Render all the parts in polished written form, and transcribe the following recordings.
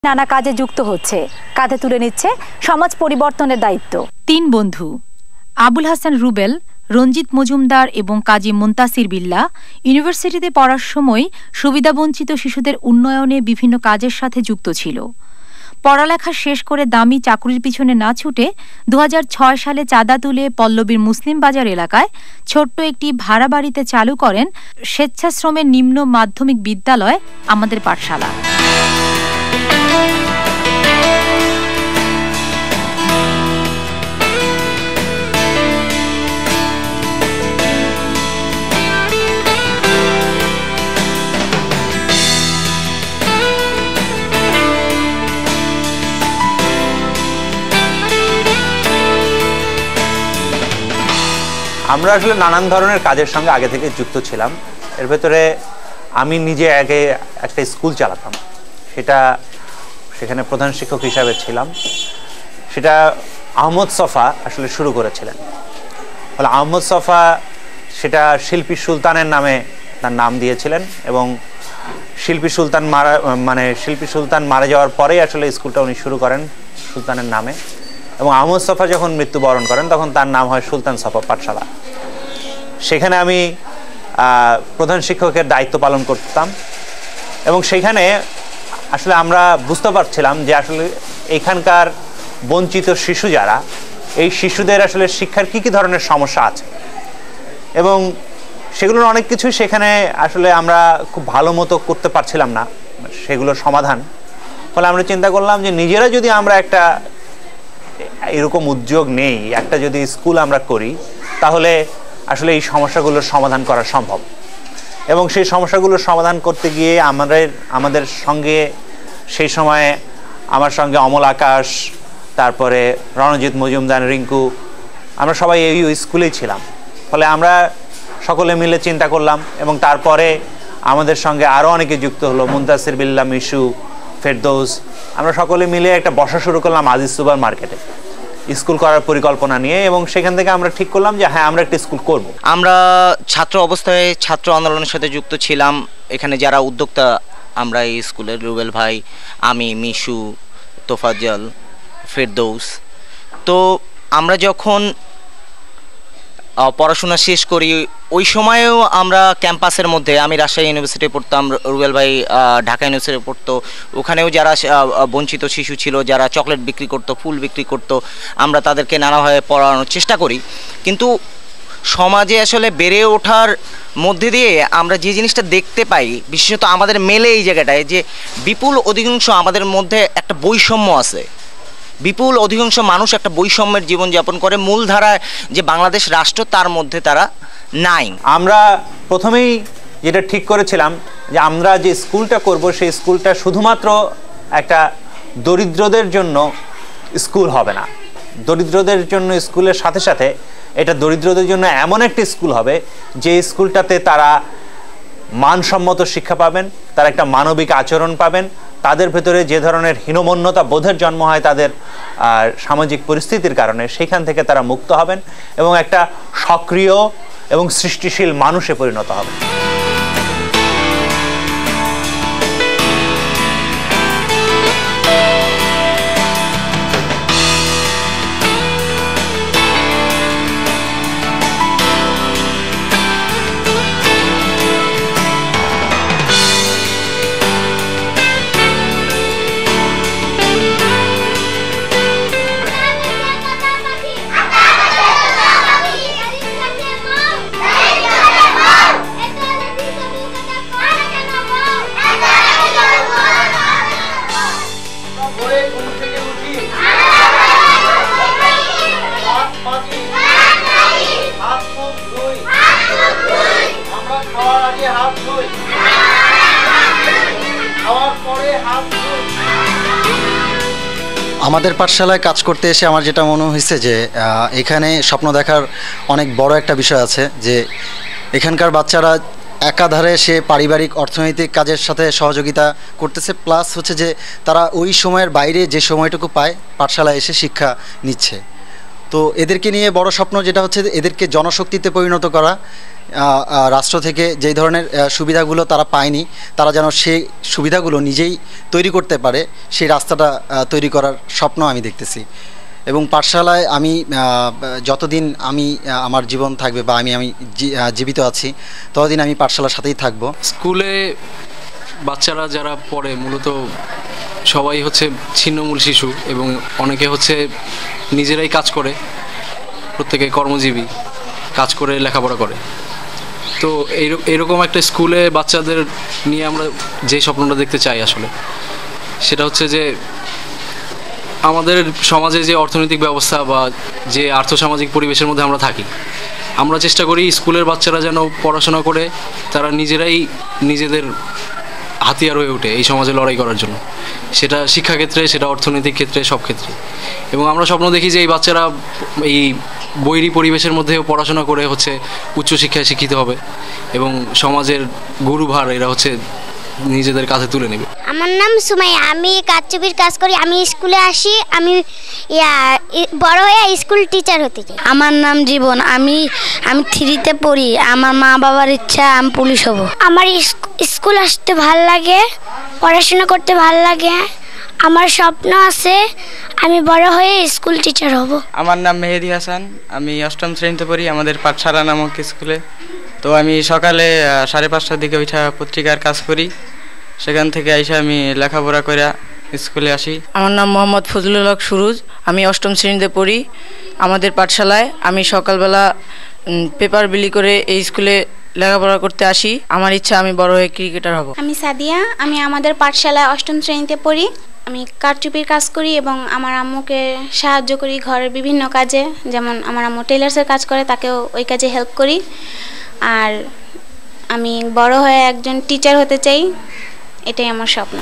নানা কাজে যুক্ত হচ্ছে, কাঁধে তুলে নিচ্ছে সমাজ পরিবর্তনের দায়িত্ব। 3 বন্ধু আবুল হাসান রুবেল, রঞ্জিত মজুমদার এবং কাজী মুনতাসির বিল্লাহ ইউনিভার্সিটিতে পড়ার সময় সুবিধাবঞ্চিত শিশুদের উন্নয়নে বিভিন্ন কাজের সাথে যুক্ত ছিল। পড়ালেখা শেষ করে দামি চাকরির পিছনে না ছুটে 2006 সালে চাঁদা তুলে পল্লবীর মুসলিম বাজার এলাকায় ছোট্ট একটি ভাড়া বাড়িতে চালু করেন স্বেচ্ছাশ্রমের নিম্ন মাধ্যমিক বিদ্যালয় আমাদের পাঠশালা। আমরা আসলে নানান ধরনের কাজের সঙ্গে আগে থেকে যুক্ত ছিলাম। এর ভেতরে আমি নিজে আগে একটা স্কুল চালাতাম, সেখানে প্রধান শিক্ষক হিসাবে ছিলাম। সেটা আহমদ সফা আসলে শুরু করেছিলেন। ফলে আহমদ সফা সেটা শিল্পী সুলতানের নামে তার নাম দিয়েছিলেন এবং শিল্পী সুলতান মারা যাওয়ার পরেই আসলে স্কুলটা উনি শুরু করেন সুলতানের নামে। এবং আহমদ সফা যখন মৃত্যুবরণ করেন তখন তার নাম হয় সুলতান সফা পাঠশালা। সেখানে আমি প্রধান শিক্ষকের দায়িত্ব পালন করতাম এবং সেখানে আসলে আমরা বুঝতে পারছিলাম যে আসলে এখানকার বঞ্চিত শিশু যারা, এই শিশুদের আসলে শিক্ষার কী কী ধরনের সমস্যা আছে এবং সেগুলোর অনেক কিছুই সেখানে আসলে আমরা খুব ভালো মতো করতে পারছিলাম না সেগুলোর সমাধান। ফলে আমরা চিন্তা করলাম যে নিজেরা যদি আমরা একটা এরকম উদ্যোগ নেই, একটা যদি স্কুল আমরা করি, তাহলে আসলে এই সমস্যাগুলোর সমাধান করা সম্ভব। এবং সেই সমস্যাগুলোর সমাধান করতে গিয়ে আমাদের সঙ্গে সেই সময়ে আমার সঙ্গে অমল আকাশ, তারপরে রণজিৎ মজুমদার, রিঙ্কু, আমরা সবাই এই স্কুলেই ছিলাম। ফলে আমরা সকলে মিলে চিন্তা করলাম এবং তারপরে আমাদের সঙ্গে আরও অনেকে যুক্ত হলো, মুনতাসির বিল্লাহ, মিশু, ফেরদৌস। আমরা সকলে মিলে একটা বসা শুরু করলাম আজিজ সুপার মার্কেটে স্কুল করার পরিকল্পনা নিয়ে এবং সেখান থেকে আমরা ঠিক করলাম যে হ্যাঁ, আমরা একটা স্কুল করব। আমরা ছাত্র অবস্থায় ছাত্র আন্দোলনের সাথে যুক্ত ছিলাম। এখানে যারা উদ্যোক্তা আমরা এই স্কুলের, রুবেল ভাই, আমি, মিশু, তোফাজ্জল, ফেরদৌস। তো আমরা যখন পড়াশোনা শেষ করি ওই সময়েও আমরা ক্যাম্পাসের মধ্যে, আমি রাজশাহী ইউনিভার্সিটি পড়তাম, রুবেল ভাই ঢাকা ইউনিভার্সিটি পড়তো, ওখানেও যারা বঞ্চিত শিশু ছিল, যারা চকলেট বিক্রি করতো, ফুল বিক্রি করতো, আমরা তাদেরকে নানাভাবে পড়ানোর চেষ্টা করি। কিন্তু সমাজে আসলে বেড়ে ওঠার মধ্যে দিয়ে আমরা যে জিনিসটা দেখতে পাই, বিশেষত আমাদের মেলে এই জায়গাটায়, যে বিপুল অধিকাংশ আমাদের মধ্যে একটা বৈষম্য আছে। বিপুল অধিকাংশ মানুষ একটা বৈষম্যের জীবনযাপন করে। মূলধারায় যে বাংলাদেশ রাষ্ট্র, তার মধ্যে তারা নাই। আমরা প্রথমেই যেটা ঠিক করেছিলাম যে আমরা যে স্কুলটা করব, সেই স্কুলটা শুধুমাত্র একটা দরিদ্রদের জন্য স্কুল হবে না। দরিদ্রদের জন্য স্কুলের সাথে সাথে এটা দরিদ্রদের জন্য এমন একটি স্কুল হবে যে স্কুলটাতে তারা মানসম্মত শিক্ষা পাবেন, তারা একটা মানবিক আচরণ পাবেন, তাদের ভেতরে যে ধরনের হীনমন্যতা বোধের জন্ম হয় তাদের সামাজিক পরিস্থিতির কারণে, সেখান থেকে তারা মুক্ত হবেন এবং একটা সক্রিয় এবং সৃষ্টিশীল মানুষে পরিণত হবেন। আমাদের পাঠশালায় কাজ করতে এসে আমার যেটা মনে হয়েছে যে এখানে স্বপ্ন দেখার অনেক বড় একটা বিষয় আছে, যে এখানকার বাচ্চারা একাধারে সে পারিবারিক অর্থনৈতিক কাজের সাথে সহযোগিতা করতেছে, প্লাস হচ্ছে যে তারা ওই সময়ের বাইরে যে সময়টুকু পায় পাঠশালায় এসে শিক্ষা নিচ্ছে। তো এদেরকে নিয়ে বড় স্বপ্ন যেটা হচ্ছে এদেরকে জনশক্তিতে পরিণত করা রাষ্ট্র থেকে যেই ধরনের সুবিধাগুলো তারা পায়নি, তারা যেন সেই সুবিধাগুলো নিজেই তৈরি করতে পারে, সেই রাস্তাটা তৈরি করার স্বপ্ন আমি দেখতেছি। এবং পাঠশালায় আমি যতদিন আমি আমার জীবন থাকবে বা আমি জীবিত আছি, ততদিন আমি পাঠশালার সাথেই থাকব। স্কুলে বাচ্চারা যারা পড়ে মূলত সবাই হচ্ছে ছিন্নমূল শিশু, এবং অনেকে হচ্ছে নিজেরাই কাজ করে, প্রত্যেকে কর্মজীবী, কাজ করে লেখাপড়া করে। তো এইরকম একটা স্কুলে বাচ্চাদের নিয়ে আমরা যে স্বপ্নটা দেখতে চাই আসলে, সেটা হচ্ছে যে আমাদের সমাজে যে অর্থনৈতিক ব্যবস্থা বা যে আর্থসামাজিক পরিবেশের মধ্যে আমরা থাকি, আমরা চেষ্টা করি স্কুলের বাচ্চারা যেন পড়াশোনা করে তারা নিজেরাই নিজেদের হাতিয়ার হয়ে ওঠে এই সমাজে লড়াই করার জন্য, সেটা শিক্ষাক্ষেত্রে, সেটা অর্থনৈতিক ক্ষেত্রে, সব ক্ষেত্রে। এবং আমরা স্বপ্ন দেখি যে এই বাচ্চারা এই বৈরী পরিবেশের মধ্যেও পড়াশোনা করে হচ্ছে উচ্চশিক্ষায় শিক্ষিত হবে এবং সমাজের গুরুভার এরা হচ্ছে নিজেদের কাছে তুলে নেবে। আমার নাম সুমাইয়া, আমি কারচুপির কাজ করি। আমি স্কুলে আসি, আমি বড় হয়ে স্কুল টিচার হতে চাই। আমার নাম জীবন, আমি 3তে পড়ি। আমার মা বাবার ইচ্ছা আমি পুলিশ হব। আমার স্কুল আসতে ভাল লাগে, পড়াশোনা করতে ভাল লাগে। আমার স্বপ্ন আছে আমি বড় হয়ে স্কুল টিচার হব। আমার নাম মেহেদি হাসান, আমি 8ম শ্রেণীতে পড়ি আমাদের পাঠশালা নামক স্কুলে। তো আমি সকালে 5:30টার দিকে ওইটা পত্রিকার কাজ করি, সেখান থেকে আইসা আমি লেখাপড়া করে স্কুলে আসি। আমার নাম মোহাম্মদ ফজলুল হক সুরুজ, আমি 8ম শ্রেণীতে পড়ি আমাদের পাঠশালায়। আমি সকালবেলা পেপার বিলি করে এই স্কুলে লেখাপড়া করতে আসি। আমার ইচ্ছা আমি বড় হয়ে ক্রিকেটার হব। আমি সাদিয়া, আমি আমাদের পাঠশালায় 8ম শ্রেণীতে পড়ি। আমি কারচুপির কাজ করি এবং আমার আম্মুকে সাহায্য করি ঘরের বিভিন্ন কাজে, যেমন আমার আম্মু টেলার্সের কাজ করে, তাকেও ওই কাজে হেল্প করি। আর আমি বড় হয়ে একজন টিচার হতে চাই, এটাই আমার স্বপ্ন।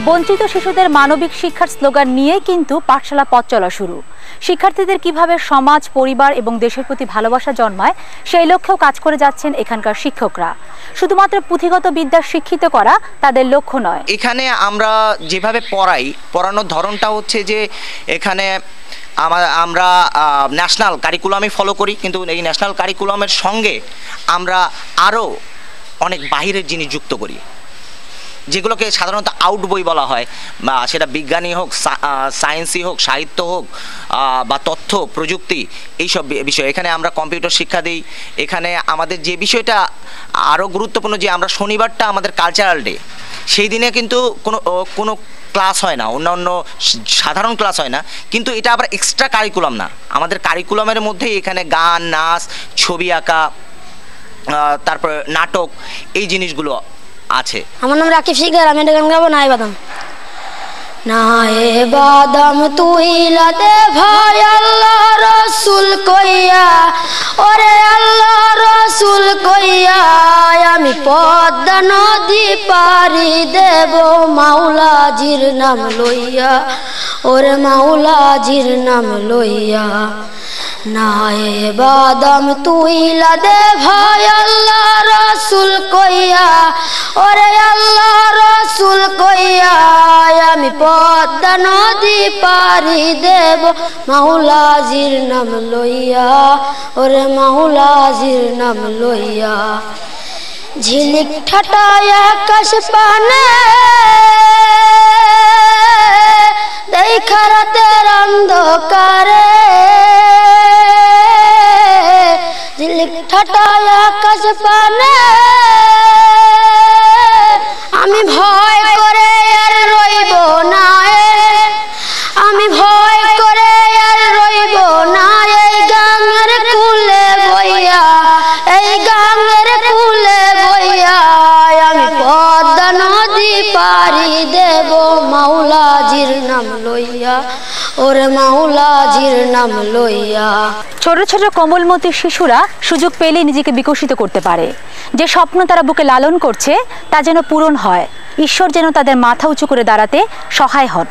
বঞ্চিত শিশুদের মানবিক শিক্ষার স্লোগান নিয়ে কিন্তু পাঠশালা পথ চলা শুরু। শিক্ষার্থীদের কিভাবে সমাজ, পরিবার এবং দেশের প্রতি ভালোবাসা জন্মায় সেই লক্ষ্যেও কাজ করে যাচ্ছেন এখানকার শিক্ষকরা। শুধুমাত্র পুঁথিগত বিদ্যা শিক্ষিত করা তাদের লক্ষ্য নয়। এখানে আমরা যেভাবে পড়ানোর ধরনটা হচ্ছে যে এখানে আমরা ন্যাশনাল কারিকুলামই ফলো করি, কিন্তু এই ন্যাশনাল কারিকুলামের সঙ্গে আমরা আরও অনেক বাহিরের জিনিস যুক্ত করি, যেগুলোকে সাধারণত আউট বই বলা হয়, বা সেটা বিজ্ঞানী হোক, সায়েন্সই হোক, সাহিত্য হোক, বা তথ্য প্রযুক্তি, এইসব বিষয়। এখানে আমরা কম্পিউটার শিক্ষা দিই। এখানে আমাদের যে বিষয়টা আরও গুরুত্বপূর্ণ, যে আমরা শনিবারটা আমাদের কালচারাল ডে, সেই দিনে কিন্তু কোনো ক্লাস হয় না, অন্যান্য সাধারণ ক্লাস হয় না, কিন্তু এটা আবার এক্সট্রা কারিকুলাম না। আমাদের কারিকুলামের মধ্যেই এখানে গান, নাচ, ছবি আঁকা, তারপর নাটক, এই জিনিসগুলো আছে। আমার নাম রাকিব শিকদার, আমি একটা গান গাবো, নাই বাদাম। নায়ে বাদাম তুই লাদে ভাই আল্লাহ রসুল কইয়া, ওরে আল্লাহ রসুল কইয়া আমি পদ্মা নদী পারি দেব মাওলাজির নাম লইয়া, ওরে মাওলাজির নাম লইয়া। নায়ে বাদাম তুই লাদে ভাই আল্লাহ রসুল কইয়া, ওরে আল্লাহ রসুল কইয়া আমি পদ্মা নদী পারি দেব মাওলাজির নাম লইয়া, ওরে মাওলাজির নাম লইয়া। ঝিলিক ঠাটায় আকাশ পানে দেখা রাতের অন্ধকারে, ঝিলিক ঠাটায় আকাশ পানে আমি ভয় করে আর রইব না, আমি ভয় করে আর রইব না। এই গাঙের কুলে বইয়া, এই গাঙের কুলে বইয়া আমি পদ্মা নদী পারি দেব মাওলা মাওলাজির নাম লইয়া, ওরে মাওলাজির নাম লইয়া। ছোট ছোট কোমলমতি শিশুরা সুযোগ পেলে নিজেকে বিকশিত করতে পারে। যে স্বপ্ন তারা বুকে লালন করছে তা যেন পূরণ হয়। ঈশ্বর যেন তাদের মাথা উঁচু করে দাঁড়াতে সহায় হন।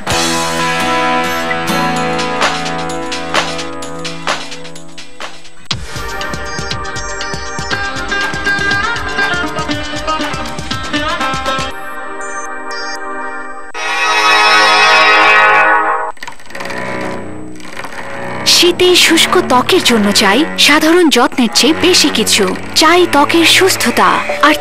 শীতে শুষ্ক ত্বকের জন্য চাই সাধারণ যত্নের চেয়ে বেশি কিছু। চাই ত্বকের সুস্থতা আর